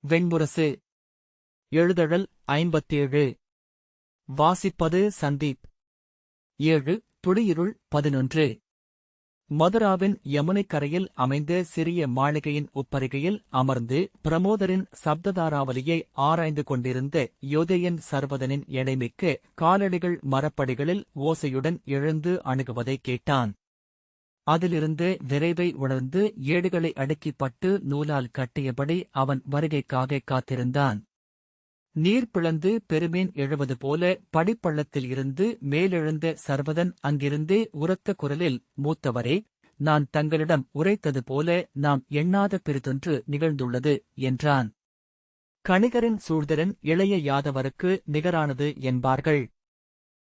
வெண்முரசு. எழுதழல் 57. வாசிப்பது சந்தீப். 7. துளியிருள் 11. மதுராவின் யமுனைக்கரையில் அமைந்த சிறிய மாளிகையின் உப்பரிகையில் அமர்ந்து பிரமோதரின் சப்ததாராவலியை ஆராய்ந்து கொண்டிருந்த யோதேயன் சர்வதனின் எடைமிக்க காலடிகள் மரப்படிகளில் ஓசையுடன் எழுந்து அணுகுவதைக் கேட்டான். அதிலிருந்து விரைவை உணர்ந்து ஏடுகளை அடுக்கிப் பட்டு நூலால் கட்டியபடி அவன் வருகைக்காக காத்திருந்தான். நீர் பிளந்து பெருமீன் எழுவது போல படிப்பள்ளத்தில் இருந்து மேலெழுந்த சர்வதன் அங்கிருந்தே உரத்த குரலில், மூத்தவரே, நான் தங்களிடம் உரைத்தது போல நாம் எண்ணாத பெரிதொன்று நிகழ்ந்துள்ளது என்றான். கணிகரின் சூழ்திறன் இளைய யாதவருக்கு நிகரானது என்பார்கள்.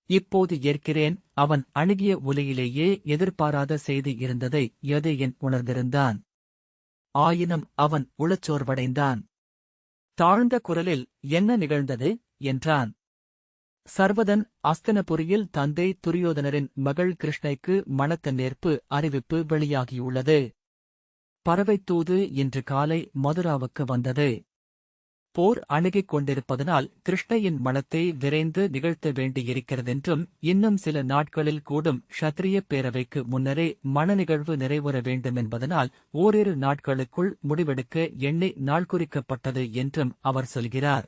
இப்போது ஏற்கிறேன். அவன் அணுகிய ஒலியிலேயே எதிர்பாராத செய்தி இருந்ததை யதேயன் உணர்ந்திருந்தான். ஆயினும் அவன் உளச்சோர்வடைந்தான். தாழ்ந்த குரலில், என்ன நிகழ்ந்தது என்றான். சர்வதன், அஸ்தினபுரியில் தந்தை துரியோதனரின் மகள் கிருஷ்ணைக்கு மணத்த நேர்ப்பு அறிவிப்பு வெளியாகியுள்ளது. பறவைத்தூது இன்று காலை மதுராவுக்கு வந்தது. போர் அணுகிக் கொண்டிருப்பதனால் கிருஷ்ணையின் மணத்தை விரைந்து நிகழ்த்த வேண்டியிருக்கிறதென்றும் இன்னும் சில நாட்களில் கூடும் க்ஷத்திரிய பேரவைக்கு முன்னரே மண நிகழ்வு நிறைவுற வேண்டுமென்பதனால் ஓரிரு நாட்களுக்குள் முடிவெடுக்க எண்ணி நாள் குறிக்கப்பட்டது என்றும் அவர் சொல்கிறார்.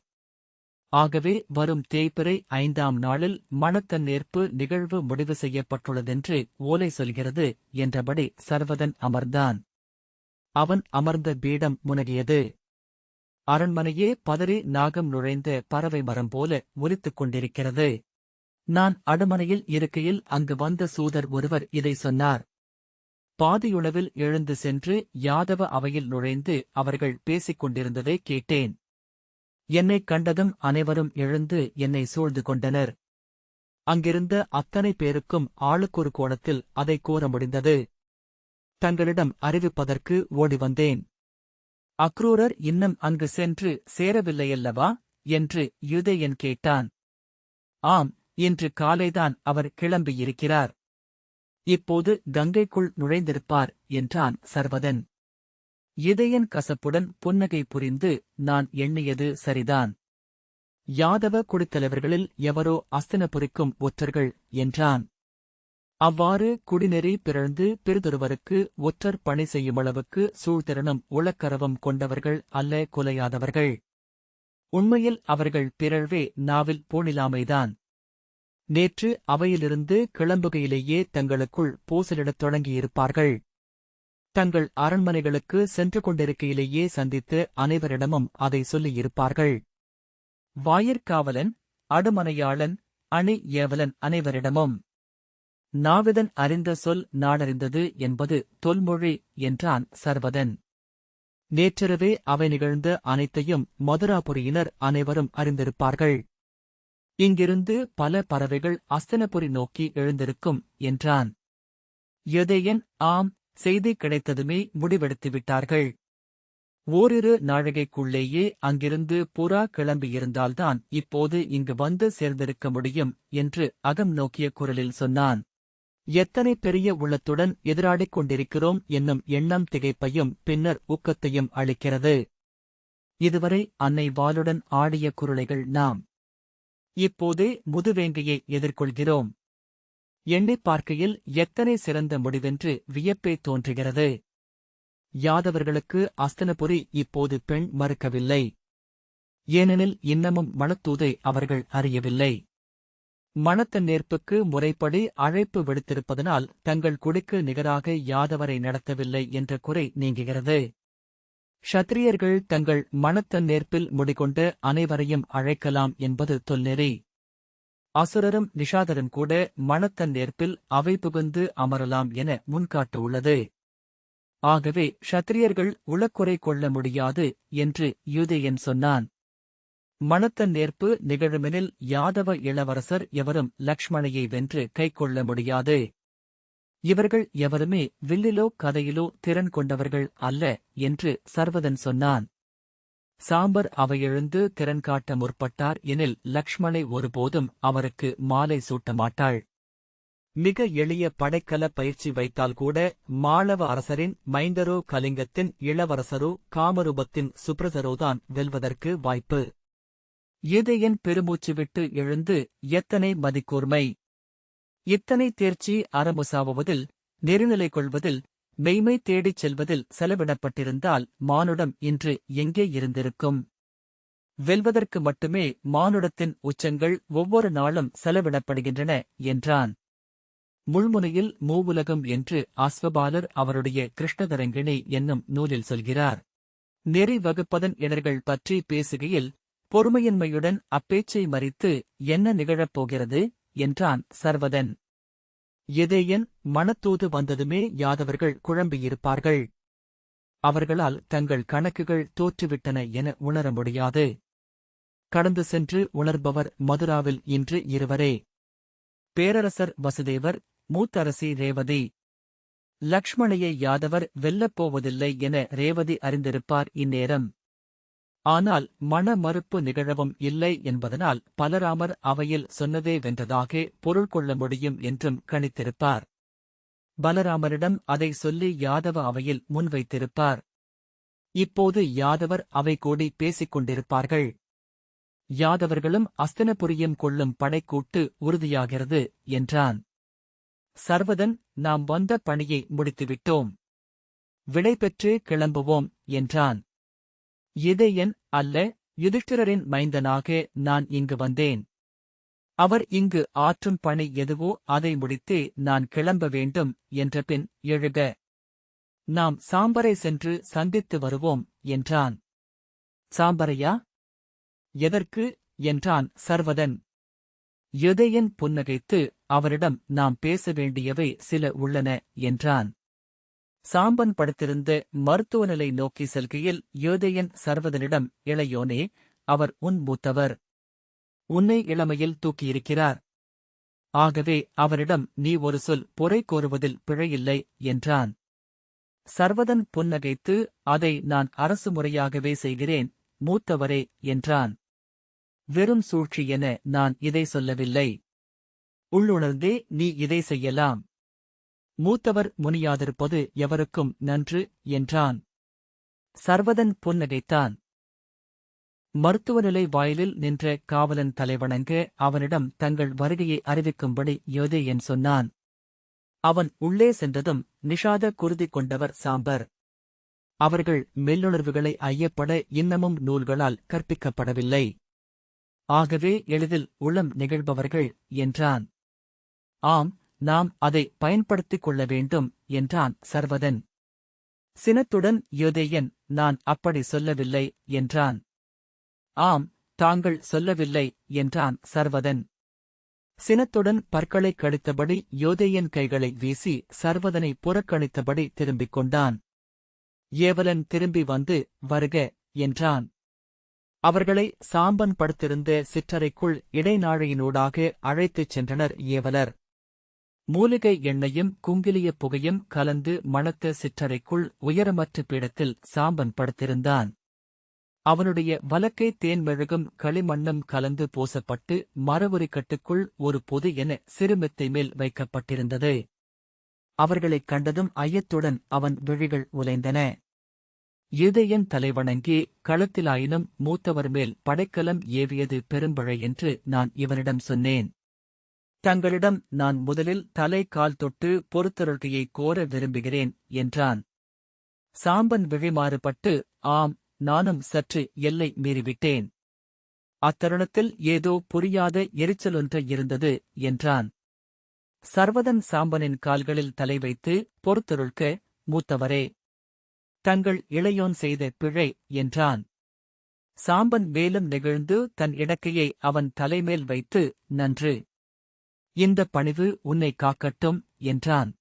ஆகவே வரும் தேய்பிறை 5ஆம் நாளில் மணத்த நேர்ப்பு நிகழ்வு முடிவு செய்யப்பட்டுள்ளதென்று ஓலை சொல்கிறது என்றபடி சர்வதன் அமர்ந்தான். அவன் அமர்ந்த பீடம் முனகியது. அரண்மனையே பதறி நாகம் நுழைந்த பறவை மரம் போல ஒலித்துக் கொண்டிருக்கிறது. நான் அடுமனையில் இருக்கையில் அங்கு வந்த சூதர் ஒருவர் இதை சொன்னார். பாதியுளவில் எழுந்து சென்று யாதவ அவையில் நுழைந்து அவர்கள் பேசிக் கொண்டிருந்ததை கேட்டேன். என்னைக் கண்டதும் அனைவரும் எழுந்து என்னை சூழ்ந்து கொண்டனர். அங்கிருந்த அத்தனை பேருக்கும் ஆளுக்கொரு கோணத்தில் அதை கூற முடிந்தது. தங்களிடம் அறிவிப்பதற்கு ஓடி வந்தேன். அக்ரூரர் இன்னும் அங்கு சென்று சேரவில்லையல்லவா என்று யுதேயன் கேட்டான். ஆம், இன்று காலைதான் அவர் கிளம்பியிருக்கிறார். இப்போது கங்கைக்குள் நுழைந்திருப்பார் என்றான் சர்வதன். யுதேயன் கசப்புடன் புன்னகை புரிந்து, நான் எண்ணியது சரிதான். யாதவ குடித்தலைவர்களில் எவரோ அஸ்தினபுரிக்கும் ஒற்றர்கள் என்றான். அவ்வாறு குடிநெறி பிறழ்ந்து பிறிதொருவருக்கு ஒற்றர் பணி செய்யுமளவுக்கு சூழ்திறனும் உளக்கரவும் கொண்டவர்கள் அல்ல கொலையாதவர்கள். உண்மையில் அவர்கள் பிறழ்வே நாவில் பூணிலாமைதான். நேற்று அவையிலிருந்து கிளம்புகையிலேயே தங்களுக்குள் பூசலிடத் தொடங்கியிருப்பார்கள். தங்கள் அரண்மனைகளுக்கு சென்று கொண்டிருக்கையிலேயே சந்தித்து அனைவரிடமும் அதை சொல்லியிருப்பார்கள். வாயிற்காவலன், அடுமனையாளன், அணி ஏவலன் அனைவரிடமும். நாவிதன் அறிந்த சொல் நாடறிந்தது என்பது தொல்மொழி என்றான் சர்வதன். நேற்றிரவே அவை நிகழ்ந்த அனைத்தையும் மதுராபுரியினர் அனைவரும் அறிந்திருப்பார்கள். இங்கிருந்து பல பறவைகள் அஸ்தினபுரி நோக்கி எழுந்திருக்கும் என்றான். யதேயன், ஆம், செய்தி கிடைத்ததுமே முடிவெடுத்துவிட்டார்கள். ஓரிரு நாழிகைக்குள்ளேயே அங்கிருந்து புறா கிளம்பியிருந்தால்தான் இப்போது இங்கு வந்து சேர்ந்திருக்க முடியும் என்று அகம் நோக்கிய குரலில் சொன்னான். எத்தனை பெரிய உள்ளத்துடன் எதிராடிக் கொண்டிருக்கிறோம் என்னும் எண்ணம் திகைப்பையும் பின்னர் ஊக்கத்தையும் அளிக்கிறது. இதுவரை அன்னை வாளுடன் ஆடிய குருளைகள் நாம். இப்போதே முதுவேங்கையை எதிர்கொள்கிறோம். எண்ணிப் பார்க்கையில் எத்தனை சிறந்த முடிவென்று வியப்பே தோன்றுகிறது. யாதவர்களுக்கு அஸ்தினபுரி இப்போது பெண் மறுக்கவில்லை. ஏனெனில் இன்னமும் மணத்தூதை அவர்கள் அறியவில்லை. மணத்த நேர்ப்புக்கு முறைப்படி அழைப்பு விடுத்திருப்பதனால் தங்கள் குடிக்கு நிகராக யாதவரை நடத்தவில்லை என்ற குறை நீங்குகிறது. க்ஷத்திரியர்கள் தங்கள் மணத்த நேர்ப்பில் முடிகொண்ட அனைவரையும் அழைக்கலாம் என்பது தொல்நெறி. அசுரரும் நிஷாதரும் கூட மணத்த நேர்ப்பில் அவை புகுந்து அமரலாம் என முன்காட்டு உள்ளது. ஆகவே க்ஷத்திரியர்கள் உளக்குறை கொள்ள முடியாது என்று யுதேயன் சொன்னான். மணத்த நேர்ப்பு நிகழுமெனில் யாதவ இளவரசர் எவரும் லக்ஷ்மணையை வென்று கைக்கொள்ள முடியாது. இவர்கள் எவருமே வில்லிலோ கதையிலோ திறன் கொண்டவர்கள் அல்ல என்று சர்வதன் சொன்னான். சாம்பர் அவையெழுந்து திறன் காட்ட முற்பட்டார் எனில் லக்ஷ்மணை ஒருபோதும் அவருக்கு மாலை சூட்ட மாட்டாள். மிக எளிய படைக்கல பயிற்சி வைத்தால் கூட மாளவ அரசரின் மைந்தரோ கலிங்கத்தின் இளவரசரோ காமரூபத்தின் சுப்ரதரோதான் வெல்வதற்கு வாய்ப்பு. யூதேயன் பெருமூச்சு விட்டு எழுந்து, எத்தனை மதிக்கூர்மை! இத்தனை தேர்ச்சி அறமுசாவுவதில், நெறிநிலை கொள்வதில், மெய்மை தேடிச் செல்வதில் செலவிடப்பட்டிருந்தால் மானுடம் இன்று எங்கே இருந்திருக்கும்? வெல்வதற்கு மட்டுமே மானுடத்தின் உச்சங்கள் ஒவ்வொரு நாளும் செலவிடப்படுகின்றன என்றான். முள்முனையில் மூவுலகம் என்று அஸ்வபாலர் அவருடைய கிருஷ்ணதரங்கிணி என்னும் நூலில் சொல்கிறார். நெறி வகுப்பதன் இடர்கள் பற்றி பேசுகையில், பொறுமையின்மையுடன் அப்பேச்சை மறித்து என்ன நிகழப் போகிறது என்றான் சர்வதன். யூதேயன், மணத்தூது வந்ததுமே யாதவர்கள் குழம்பியிருப்பார்கள். அவர்களால் தங்கள் கணக்குகள் தோற்றுவிட்டன என உணர முடியாது. கடந்து சென்று உணர்பவர் மதுராவில் இன்று இருவரே. பேரரசர் வசுதேவர், மூத்தரசி ரேவதி. லக்ஷ்மணையை யாதவர் வெல்லப்போவதில்லை என ரேவதி அறிந்திருப்பார் இந்நேரம். ஆனால் மண மறுப்பு நிகழவும் இல்லை என்பதனால் பலராமர் அவையில் சொன்னதே வென்றதாக பொருள் கொள்ள முடியும் என்றும் கணித்திருப்பார். பலராமரிடம் அதை சொல்லி யாதவ அவையில் முன்வைத்திருப்பார். இப்போது யாதவர் அவை கூடி பேசிக் கொண்டிருப்பார்கள். யாதவர்களும் அஸ்தினபுரியும் கொள்ளும் படைக்கூட்டு உறுதியாகிறது என்றான். சர்வதன், நாம் வந்த பணியை முடித்துவிட்டோம். விடை பெற்று கிளம்புவோம் என்றான். யூதேயன், அல்ல, யுதிஷ்டிரரின் மைந்தனாக நான் இங்கு வந்தேன். அவர் இங்கு ஆற்றும் பணி எதுவோ அதை முடித்தே நான் கிளம்ப வேண்டும் என்றபின் எழுக. நாம் சாம்பரை சென்று சந்தித்து வருவோம் என்றான். சாம்பரையா? எதற்கு என்றான் சர்வதன். யூதேயன் புன்னகைத்து, அவரிடம் நாம் பேச வேண்டியவை சில உள்ளன என்றான். சாம்பன் படுத்திருந்த மருத்துவநிலை நோக்கி செல்கையில் யூதேயன் சர்வதனிடம், இளையோனே, அவர் உன் மூத்தவர். உன்னை இளமையில் தூக்கியிருக்கிறார். ஆகவே அவரிடம் நீ ஒரு சொல் பொறை கோருவதில் பிழையில்லை என்றான். சர்வதன் புன்னகைத்து, அதை நான் அரசு முறையாகவே செய்கிறேன், மூத்தவரே என்றான். வெறும் சூழ்ச்சி என நான் இதை சொல்லவில்லை. உள்ளுணர்ந்தே நீ இதை செய்யலாம். மூத்தவர் முனியாதிருப்பது எவருக்கும் நன்று என்றான். சர்வதன் புன்னகைத்தான். மருத்துவநிலை வாயிலில் நின்ற காவலன் தலைவணங்க அவனிடம் தங்கள் வருகையை அறிவிக்கும்படி யூதேயன் சொன்னான். அவன் உள்ளே சென்றதும் நிஷாத குருதி கொண்டவர் சாம்பர். அவர்கள் மெல்லுணர்வுகளை ஐயப்பட இன்னமும் நூல்களால் கற்பிக்கப்படவில்லை. ஆகவே எளிதில் உளம் நிகழ்பவர்கள் என்றான். ஆம், நாம் அதை பயன்படுத்திக் கொள்ள வேண்டும் என்றான் சர்வதன். சினத்துடன் யூதேயன், நான் அப்படி சொல்லவில்லை என்றான். ஆம், தாங்கள் சொல்லவில்லை என்றான் சர்வதன். சினத்துடன் பற்களை கடித்தபடி யூதேயன் கைகளை வீசி சர்வதனை புறக்கணித்தபடி திரும்பிக் கொண்டான். ஏவலன் திரும்பி வந்து, வருக என்றான். அவர்களை சாம்பன் படுத்திருந்த சிற்றறைக்குள் இடைநாழையினூடாக அழைத்துச் சென்றனர் ஏவலர். மூலிகை எண்ணெயும் குங்கிலிய புகையும் கலந்து மணத்த சிற்றறைக்குள் உயரமற்ற பீடத்தில் சாம்பன் படுத்திருந்தான். அவனுடைய வலக்கை தேன்மெழுகும் களிமண்ணும் கலந்து பூசப்பட்டு மரவுரிக்கட்டுக்குள் ஒரு பொது என சிறுமெத்தை மேல் வைக்கப்பட்டிருந்தது. அவர்களைக் கண்டதும் ஐயத்துடன் அவன் விழிகள் உலைந்தன. யூதேயன் தலைவணங்கி, களத்திலாயினும் மூத்தவர் மேல் படைக்கலம் ஏவியது பெரும்பழை என்று நான் இவனிடம் சொன்னேன். தங்களிடம் நான் முதலில் தலை கால் தொட்டு பொறுத்தருள்கையை கோர விரும்புகிறேன் என்றான். சாம்பன் விழிமாறுபட்டு, ஆம், நானும் சற்று எல்லை மீறிவிட்டேன். அத்தருணத்தில் ஏதோ புரியாத எரிச்சலொன்று இருந்தது என்றான். சர்வதன் சாம்பனின் கால்களில் தலை வைத்து, பொறுத்தருள்க, மூத்தவரே. தங்கள் இளையோன் செய்த பிழை என்றான். சாம்பன் மேலும் நெகிழ்ந்து தன் இடக்கையை அவன் தலைமேல் வைத்து, நன்று. இந்த பணிவு உன்னை காக்கட்டும் என்றான்.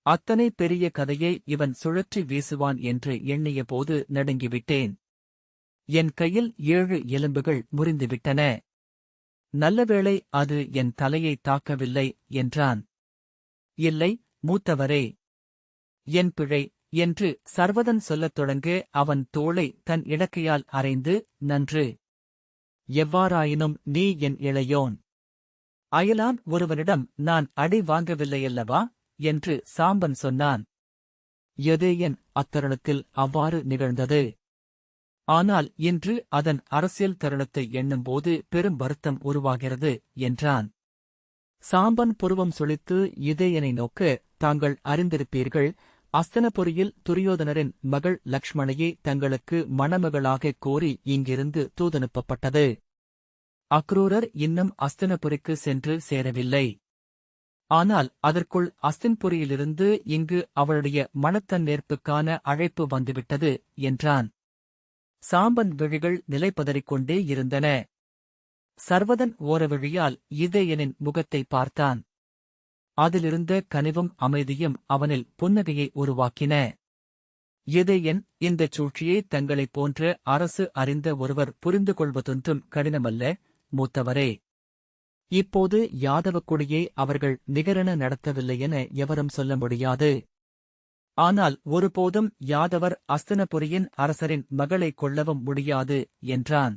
அத்தனை பெரிய கதையை இவன் சுழற்றி வீசுவான் என்று எண்ணியபோது நடுங்கிவிட்டேன். என் கையில் 7 எலும்புகள் முறிந்துவிட்டன. நல்லவேளை அது என் தலையை தாக்கவில்லை என்றான். இல்லை, மூத்தவரே. என் பிழை என்று சர்வதன் சொல்லத் தொடங்க அவன் தோளை தன் இடக்கையால் அறைந்து, நன்று. எவ்வாறாயினும் நீ என் இளையோன். அயலான் ஒருவனிடம் நான் அடி வாங்கவில்லையல்லவா என்று சாம்பன் சொன்னான். யதேயன் அத்தருணத்தில் அவ்வாறு நிகழ்ந்தது. ஆனால் இன்று அதன் அரசியல் தருணத்தை எண்ணும்போது பெரும் வருத்தம் உருவாகிறது என்றான். சாம்பன் புருவம் சுளித்து யதேயனை நோக்க, தாங்கள் அறிந்திருப்பீர்கள், அஸ்தனபுரியில் துரியோதனரின் மகள் லக்ஷ்மணையை தங்களுக்கு மணமகளாகக் கோரி இங்கிருந்து தூதனுப்பப்பட்டது. அக்ரூரர் இன்னும் அஸ்தனபுரிக்கு சென்று சேரவில்லை. ஆனால் அதற்குள் அஸ்தின்புரியிலிருந்து இங்கு அவளுடைய மணத்தன்னேற்புக்கான அழைப்பு வந்துவிட்டது என்றான். சாம்பன் விழிகள் நிலைப்பதறிக்கொண்டே இருந்தன. சர்வதன் ஓரவிழியால் யதேயனின் முகத்தை பார்த்தான். அதிலிருந்த கனிவும் அமைதியும் அவனில் புன்னகையை உருவாக்கின. யதேயன், இந்தச் சூழ்ச்சியை தங்களைப் போன்ற அரசு அறிந்த ஒருவர் புரிந்து கொள்வதொன்றும் கடினமல்ல, மூத்தவரே. இப்போது யாதவக் குடியை அவர்கள் நிகரென நடத்தவில்லையென எவரும் சொல்ல முடியாது. ஆனால் ஒருபோதும் யாதவர் அஸ்தனபுரியின் அரசரின் மகளைக் கொள்ளவும் முடியாது என்றான்.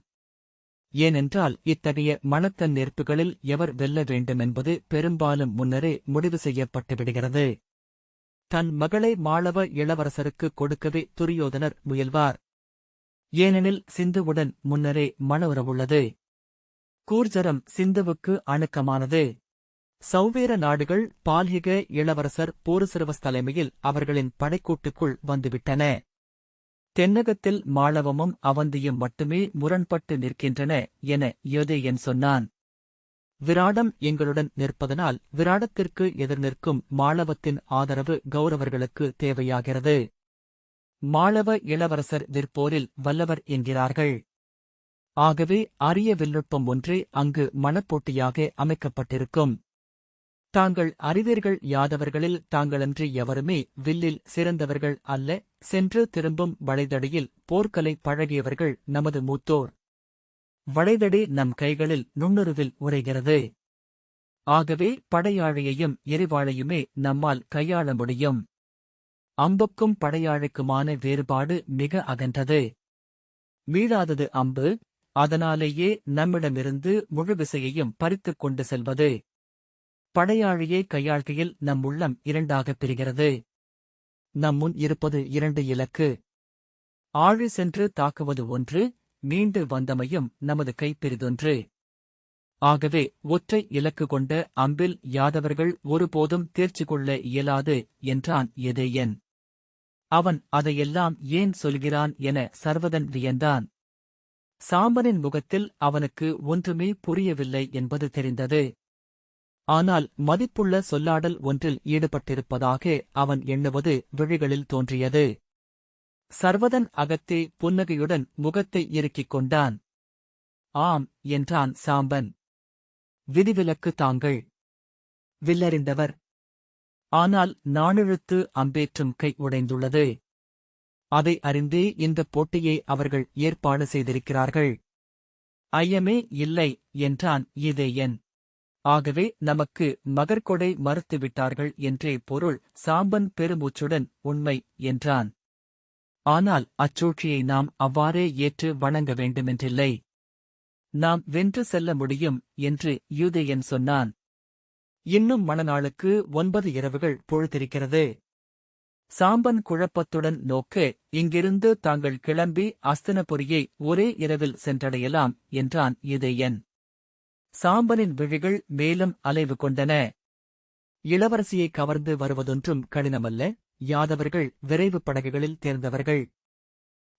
ஏனென்றால் இத்தகைய மணத்தன் நெருப்புகளில் எவர் வெல்ல வேண்டுமென்பது பெரும்பாலும் முன்னரே முடிவு செய்யப்பட்டுவிடுகிறது. தன் மகளை மாளவ இளவரசருக்கு கொடுக்கவே துரியோதனர் முயல்வார். ஏனெனில் சிந்துவுடன் முன்னரே மண உறவுள்ளது. கூர்ஜரம் சிந்துவுக்கு அணுக்கமானது. சௌவேர நாடுகள் பால்ஹிக இளவரசர் போருசிரவஸ் தலைமையில் அவர்களின் படைக்கூட்டுக்குள் வந்துவிட்டன. தென்னகத்தில் மாளவமும் அவந்தியும் மட்டுமே முரண்பட்டு நிற்கின்றன என யதேயன் சொன்னான். விராடம் எங்களுடன் நிற்பதனால் விராடத்திற்கு எதிர் நிற்கும் மாளவத்தின் ஆதரவு கௌரவர்களுக்கு தேவையாகிறது. மாளவ இளவரசர் விற்போரில் வல்லவர் என்கிறார்கள். ஆகவே அரிய வில்நுட்பம் ஒன்றே அங்கு மனப்போட்டியாக அமைக்கப்பட்டிருக்கும். தாங்கள் அறிவீர்கள், யாதவர்களில் தாங்களன்றி எவருமே வில்லில் சிறந்தவர்கள் அல்ல. சென்று திரும்பும் வளைதடியில் போர்க்கலை பழகியவர்கள் நமது மூத்தோர். வளைதடி நம் கைகளில் நுண்ணுருவில் உரைகிறது. ஆகவே படையாழையையும் எரிவாளையுமே நம்மால் கையாள முடியும். அம்புக்கும் படையாழைக்குமான வேறுபாடு மிக அகன்றது. மீளாதது அம்பு. அதனாலேயே நம்மிடமிருந்து முழு விசையையும் பறித்துக் கொண்டு செல்வது. படையாழியை கையாள்கையில் நம் உள்ளம் இரண்டாகப் பிரிகிறது. நம்முன் இருப்பது 2 இலக்கு. ஆழி சென்று தாக்குவது ஒன்று, மீண்டு வந்தமையும் நமது கைப்பிரிதொன்று. ஆகவே ஒற்றை இலக்கு கொண்ட அம்பில் யாதவர்கள் ஒருபோதும் தேர்ச்சி கொள்ள இயலாது என்றான் யதேயன். அவன் அதையெல்லாம் ஏன் சொல்கிறான் என சர்வதன் வியந்தான். சாம்பனின் முகத்தில் அவனுக்கு ஒன்றுமே புரியவில்லை என்பது தெரிந்தது. ஆனால் மதிப்புள்ள சொல்லாடல் ஒன்றில் ஈடுபட்டிருப்பதாக அவன் எண்ணுவது விழிகளில் தோன்றியது. சர்வதன் அகத்தே புன்னகையுடன் முகத்தை இறுக்கிக் கொண்டான். ஆம் என்றான் சாம்பன். விதிவிலக்கு தாங்கள். வில்லறிந்தவர். ஆனால் நாணிழுத்து அம்பேற்றும் கை உடைந்துள்ளது. அதை அறிந்தே இந்தப் போட்டியை அவர்கள் ஏற்பாடு செய்திருக்கிறார்கள். ஐயமே இல்லை என்றான் யதேயன். ஆகவே நமக்கு மகர்கொடை மறுத்துவிட்டார்கள் என்றே பொருள். சாம்பன் பெருமூச்சுடன் உண்மை என்றான். ஆனால் அச்சூழ்ச்சியை நாம் அவ்வாறே ஏற்று வணங்க வேண்டுமென்றில்லை. நாம் வென்று செல்ல முடியும் என்று யதேயன் சொன்னான். இன்னும் மணநாளுக்கு 9 இரவுகள் பொழுதிருக்கிறது. சாம்பன் குழப்பத்துடன் நோக்க, இங்கிருந்து தாங்கள் கிளம்பி அஸ்தனபுரியை ஒரே இரவில் சென்றடையலாம் என்றான் யதேயன். சாம்பனின் விழிகள் மேலும் அலைவு கொண்டன. இளவரசியை கவர்ந்து வருவதொன்றும் கடினமல்ல. யாதவர்கள் விரைவு படகுகளில் தேர்ந்தவர்கள்.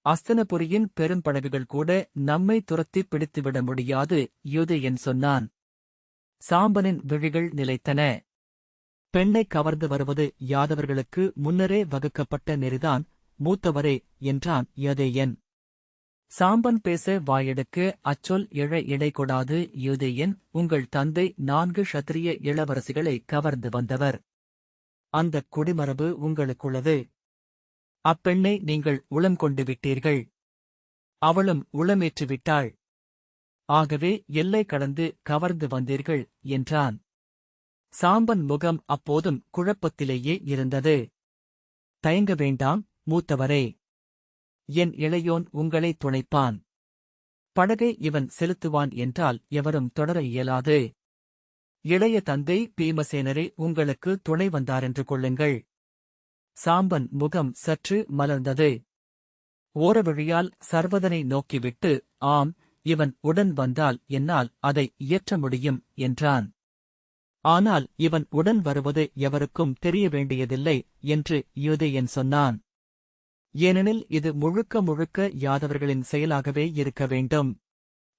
அஸ்தனபுரியின் பெரும்படகுகள் கூட நம்மை துரத்திப் பிடித்துவிட முடியாது யதேயன் சொன்னான். சாம்பனின் விழிகள் நிலைத்தன. பெண்ணை கவர்ந்து வருவது யாதவர்களுக்கு முன்னரே வகுக்கப்பட்ட நெறிதான், மூத்தவரே என்றான் யதேயன். சாம்பன் பேச வாயெடுக்க அச்சொல் எழ இடை கொடாது. யதேயன், உங்கள் தந்தை 4 க்ஷத்திரிய இளவரசிகளை கவர்ந்து வந்தவர். அந்தக் குடிமரபு உங்களுக்குள்ளது. அப்பெண்ணை நீங்கள் உளம் கொண்டு விட்டீர்கள். அவளும் உளமேற்றுவிட்டாள். ஆகவே எல்லை கடந்து கவர்ந்து வந்தீர்கள் என்றான். சாம்பன் முகம் அப்போதும் குழப்பத்திலேயே இருந்தது. தயங்க வேண்டாம் மூத்தவரே. என் இளையோன் உங்களை துணைப்பான். படகை இவன் செலுத்துவான் என்றால் எவரும் தொடர இயலாது. இளைய தந்தை பீமசேனரே உங்களுக்கு துணை வந்தாரென்று கொள்ளுங்கள். சாம்பன் முகம் சற்று மலர்ந்தது. ஓரவழியால் சர்வதனை நோக்கிவிட்டு, ஆம், இவன் உடன் வந்தால் என்னால் அதை இயற்ற முடியும் என்றான். ஆனால் இவன் உடன் வருவது எவருக்கும் தெரிய வேண்டியதில்லை என்று யூதேயன் சொன்னான். ஏனெனில் இது முழுக்க முழுக்க யாதவர்களின் செயலாகவே இருக்க வேண்டும்.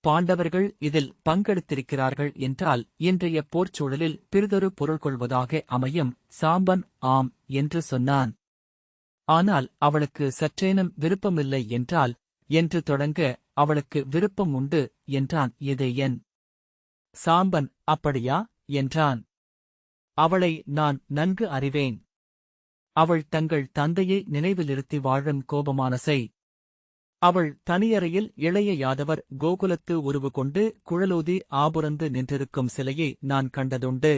பாண்டவர்கள் இதில் பங்கெடுத்திருக்கிறார்கள் என்றால் இன்றைய போர்ச்சூழலில் பிறிதொரு பொருள் கொள்வதாக அமையும். சாம்பன் ஆம் என்று சொன்னான். ஆனால் அவளுக்கு சற்றேனும் விருப்பமில்லை என்றால் என்று தொடங்க அவளுக்கு விருப்பம் உண்டு என்றான் யூதேயன். சாம்பன் அப்படியா என்றான். அவளை நான் நன்கு அறிவேன். அவள் தங்கள் தந்தையை நினைவிலிருத்தி வாழும் கோபமானசை. அவள் தனியறையில் இளைய யாதவர் கோகுலத்து உருவு கொண்டு குழலூதி ஆபுரந்து நின்றிருக்கும் சிலையை நான் கண்டதுண்டு.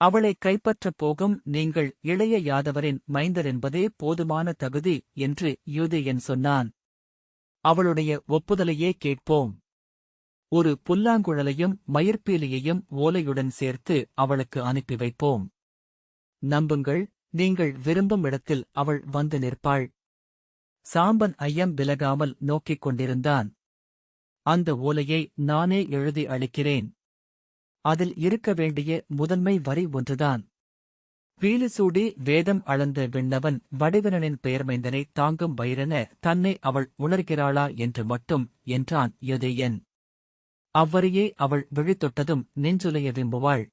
அவளை கைப்பற்றப் போகும் நீங்கள் இளைய யாதவரின் மைந்தர் என்பதே போதுமான தகுதி என்று யூதேயன் சொன்னான். அவளுடைய ஒப்புதலையே கேட்போம். ஒரு புல்லாங்குழலையும் மயிர்பீலியையும் ஓலையுடன் சேர்த்து அவளுக்கு அனுப்பி வைப்போம். நம்புங்கள், நீங்கள் விரும்பும் இடத்தில் அவள் வந்து நிற்பாள். சாம்பன் ஐயம் விலகாமல் நோக்கிக் கொண்டிருந்தான். அந்த ஓலையை நானே எழுதி அளிக்கிறேன். அதில் இருக்க வேண்டிய முதன்மை வரி ஒன்றுதான். வீலுசூடி வேதம் அளந்த விண்ணவன் வடிவனனின் பெயர்மைந்தனை தாங்கும் வயிறென தன்னை அவள் உணர்கிறாளா என்று மட்டும் என்றான் யூதேயன். அவ்வரியே அவள் விழித்தொட்டதும் நெஞ்சுலைய விம்புவாள்.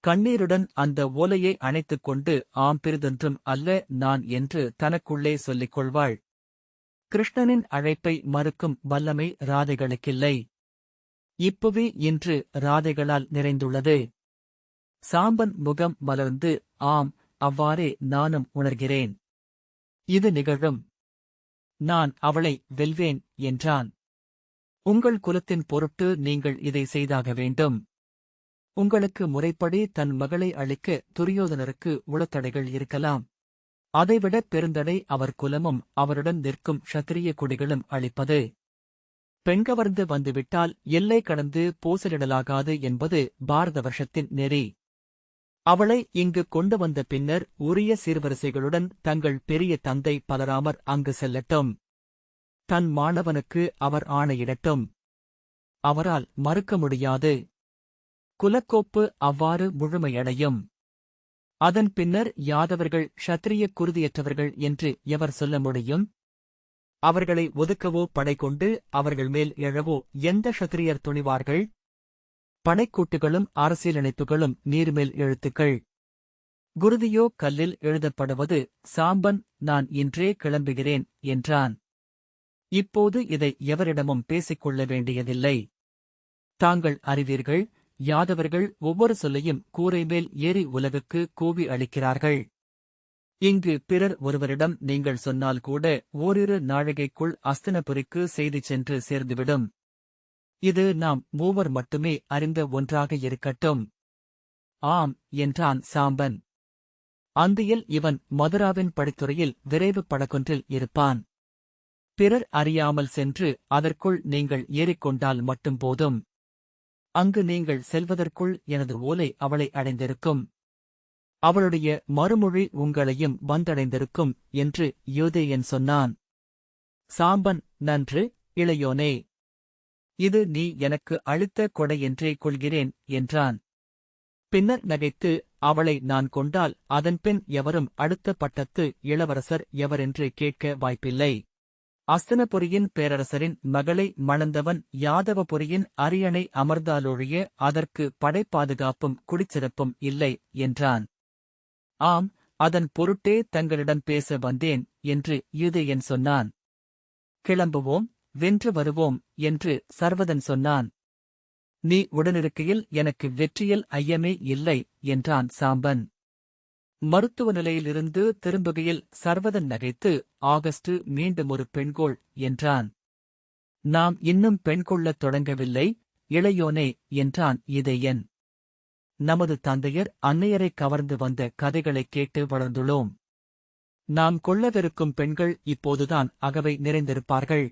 கண்ணீருடன் அந்த ஓலையை அணைத்துக் கொண்டு ஆம் பிறிதொன்றும் அல்ல நான் என்று தனக்குள்ளே சொல்லிக் கொள்வாள். கிருஷ்ணனின் அழைப்பை மறுக்கும் வல்லமை ராதைகளுக்கில்லை. இப்புவி இன்று ராதைகளால் நிறைந்துள்ளது. சாம்பன் முகம் மலர்ந்து ஆம், அவ்வாறே நானும் உணர்கிறேன். இது நிகழும். நான் அவளை வெல்வேன் என்றான். உங்கள் குலத்தின் பொருட்டு நீங்கள் இதை செய்தாக வேண்டும். உங்களுக்கு முறைப்படி தன் மகளை அளிக்க துரியோதனருக்கு உளத்தடைகள் இருக்கலாம். அதைவிட பெருந்தடை அவர் குலமும் அவருடன் நிற்கும் க்ஷத்திரிய குடிகளும் அளிப்பது. பெண்கவர்ந்து வந்துவிட்டால் எல்லை கடந்து பூசலிடலாகாது என்பது பாரத வருஷத்தின் நெறி. அவளை இங்கு கொண்டு வந்த பின்னர் உரிய சீர்வரிசைகளுடன் தங்கள் பெரிய தந்தை பலராமர் அங்கு செல்லட்டும். தன் மாணவனுக்கு அவர் ஆணையிடட்டும். அவரால் மறுக்க முடியாது. குலக்கோப்பு அவ்வாறு முழுமையடையும். அதன் பின்னர் யாதவர்கள் க்ஷத்திரிய குருதியற்றவர்கள் என்று எவர் சொல்ல முடியும்? அவர்களை ஒதுக்கவோ படை கொண்டு அவர்கள் மேல் எழவோ எந்த க்ஷத்திரியர் துணிவார்கள்? படைக்கூட்டுகளும் அரசியலமைப்புகளும் நீர்மேல் எழுத்துக்கள். குருதியோ கல்லில் எழுதப்படுவது. சாம்பன் நான் இன்றே கிளம்புகிறேன் என்றான். இப்போது இதை எவரிடமும் பேசிக்கொள்ள வேண்டியதில்லை. தாங்கள் அறிவீர்கள், யாதவர்கள் ஒவ்வொரு சொல்லையும் கூரை மேல் ஏறி உலகுக்கு கூவி அளிக்கிறார்கள். இங்கு பிறர் ஒருவரிடம் நீங்கள் சொன்னால் கூட ஓரிரு நாழிகைக்குள் அஸ்தினபுரிக்கு செய்தி சென்று சேர்ந்துவிடும். இது நாம் மூவர் மட்டுமே அறிந்த ஒன்றாக இருக்கட்டும். ஆம் என்றான் சாம்பன். அந்தியில் இவன் மதுராவின் படித்துறையில் விரைவு படகொன்றில் இருப்பான். பிறர் அறியாமல் சென்று அதற்குள் நீங்கள் ஏறிக்கொண்டால் மட்டும் போதும். அங்கு நீங்கள் செல்வதற்குள் எனது ஓலை அவளை அடைந்திருக்கும். அவளுடைய மறுமொழி உங்களையும் வந்தடைந்திருக்கும் என்று யூதேயன் சொன்னான். சாம்பன் நன்று, இளையோனே. இது நீ எனக்கு அளித்த கொடை என்றே கொள்கிறேன் என்றான். பின்னர் நகைத்து, அவளை நான் கொண்டால் அதன்பின் எவரும் அடுத்த பட்டத்து இளவரசர் எவரென்று கேட்க வாய்ப்பில்லை. அஸ்தினபுரியின் பேரரசரின் மகளை மணந்தவன் யாதவபுரியின் அரியணை அமர்ந்தாலொழிய அதற்கு படைப்பாதுகாப்பும் குடிச்சிறப்பும் இல்லை என்றான். ஆம், அதன் பொருட்டே தங்களிடம் பேச வந்தேன் என்று யூதேயன் சொன்னான். கிளம்புவோம், வென்று வருவோம் என்று சர்வதன் சொன்னான். நீ உடனிருக்கையில் எனக்கு வெற்றியில் ஐயமே இல்லை என்றான் சாம்பன். மருத்துவ நிலையிலிருந்து திரும்புகையில் சர்வதன் நகைத்து, ஆகஸ்டு மீண்டும் ஒரு பெண்கோள் என்றான். நாம் இன்னும் பெண் கொள்ளத் தொடங்கவில்லை, இளையோனே என்றான் யூதேயன். நமது தந்தையர் அன்னையரை கவர்ந்து வந்த கதைகளைக் கேட்டு வளர்ந்துள்ளோம். நாம் கொள்ளவிருக்கும் பெண்கள் இப்போதுதான் அகவை நிறைந்திருப்பார்கள்.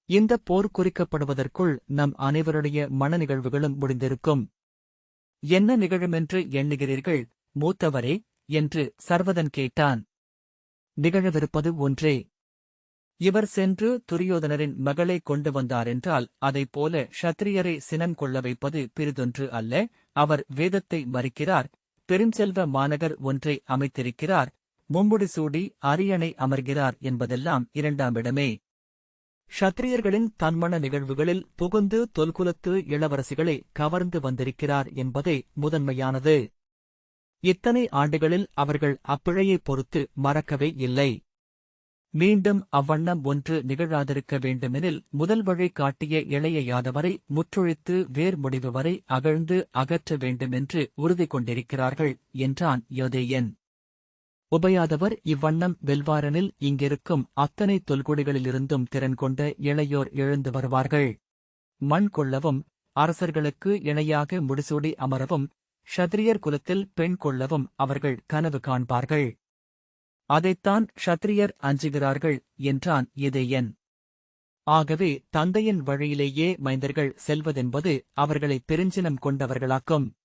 இந்த போர் குறிக்கப்படுவதற்குள் நம் அனைவருடைய மன நிகழ்வுகளும் முடிந்திருக்கும். என்ன நிகழுமென்று எண்ணுகிறீர்கள், மூத்தவரே? என்று சர்வதன் கேட்டான். நிகழவிருப்பது ஒன்றே. இவர் சென்று துரியோதனரின் மகளை கொண்டு வந்தாரென்றால் அதைப்போல க்ஷத்திரியரை சினம் கொள்ள வைப்பது பிறிதொன்று அல்ல. அவர் வேதத்தை மறிக்கிறார், பெருஞ்செல்வ மாநகர் ஒன்றை அமைத்திருக்கிறார், மும்முடி சூடி அரியணை அமர்கிறார் என்பதெல்லாம் இரண்டாமிடமே. க்ஷத்திரியர்களின் தன்மண நிகழ்வுகளில் புகுந்து தொல்குலத்து இளவரசிகளை கவர்ந்து வந்திருக்கிறார் என்பதே முதன்மையானது. இத்தனை ஆண்டுகளில் அவர்கள் அப்பிழையைப் பொறுத்து மறக்கவே இல்லை. மீண்டும் அவ்வண்ணம் ஒன்று நிகழாதிருக்க வேண்டுமெனில் முதல் வழி காட்டிய இளைய யாதவரை முற்றொழித்து வேர் முடிவு வரை அகழ்ந்து அகற்ற வேண்டுமென்று உறுதி கொண்டிருக்கிறார்கள் என்றான் யோதேயன். உபயாதவர் இவ்வண்ணம் வெல்வாரெனில் இங்கிருக்கும் அத்தனை தொல்குடிகளிலிருந்தும் திறன் கொண்ட இளையோர் எழுந்து வருவார்கள். மண் கொள்ளவும், அரசர்களுக்கு இணையாக முடிசூடி அமரவும், க்ஷத்திரியர் குலத்தில் பெண் கொள்ளவும் அவர்கள் கனவு காண்பார்கள். அதைத்தான் க்ஷத்திரியர் அஞ்சுகிறார்கள் என்றான் யதேயன். ஆகவே தந்தையின் வழியிலேயே மைந்தர்கள் செல்வதென்பது அவர்களை பெருஞ்சினம் கொண்டவர்களாக்கும்.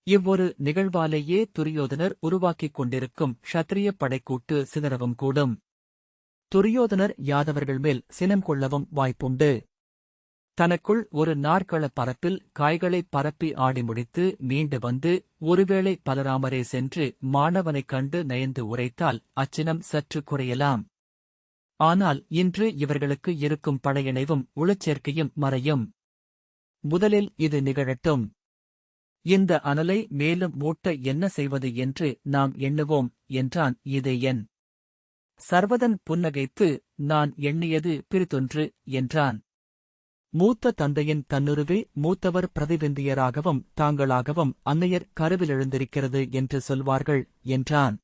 இவ்வொரு நிகழ்வாலேயே துரியோதனர் உருவாக்கிக் கொண்டிருக்கும் க்ஷத்திரிய படைக்கூட்டு சிதறவும் கூடும். துரியோதனர் யாதவர்கள் மேல் சினம் கொள்ளவும் வாய்ப்புண்டு. தனக்குள் ஒரு நாற்களப் பரப்பில் காய்களைப் பரப்பி ஆடி முடித்து மீண்டு வந்து ஒருவேளை பலராமரே சென்று மாணவனைக் கண்டு நயந்து உரைத்தால் அச்சினம் சற்று குறையலாம். ஆனால் இன்று இவர்களுக்கு இருக்கும் படையிணைவும் உளச்சேர்க்கையும் மறையும். முதலில் இது நிகழட்டும். இந்த அனலை மேலும் மூட்ட என்ன செய்வது என்று நாம் எண்ணுவோம் என்றான் யதேயன். சர்வதன் புன்னகைத்து, நான் எண்ணியது பிறிதொன்று என்றான். மூத்த தந்தையின் தன்னுருவே மூத்தவர் பிரதிபிந்தியராகவும் தாங்களாகவும் அன்னையர் கருவிலெழுந்திருக்கிறது என்று சொல்வார்கள் என்றான்.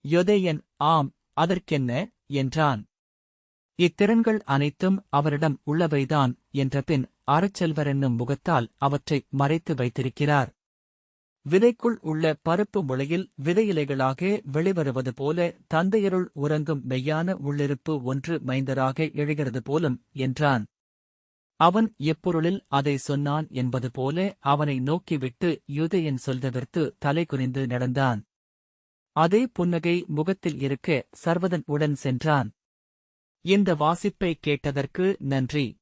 யதேயன், ஆம், அதற்கென்ன என்றான். இத்திறன்கள் அனைத்தும் அவரிடம் உள்ளவைதான் என்றபின் அறச்செல்வரென்னும் முகத்தால் அவற்றை மறைத்து வைத்திருக்கிறார். விதைக்குள் உள்ள பருப்பு முளையில் விதையிலைகளாக வெளிவருவது போல தந்தையருள் உறங்கும் மெய்யான உள்ளிருப்பு ஒன்று மைந்தராக எழுகிறது போலும் என்றான். அவன் எப்பொருளில் அதை சொன்னான் என்பது போல அவனை நோக்கிவிட்டு யூதேயன் சொல்தவிர்த்து தலை குனிந்து நடந்தான். அதே புன்னகை முகத்தில் இருக்க சர்வதன் உடன் சென்றான். இந்த வாசிப்பை கேட்டதற்கு நன்றி.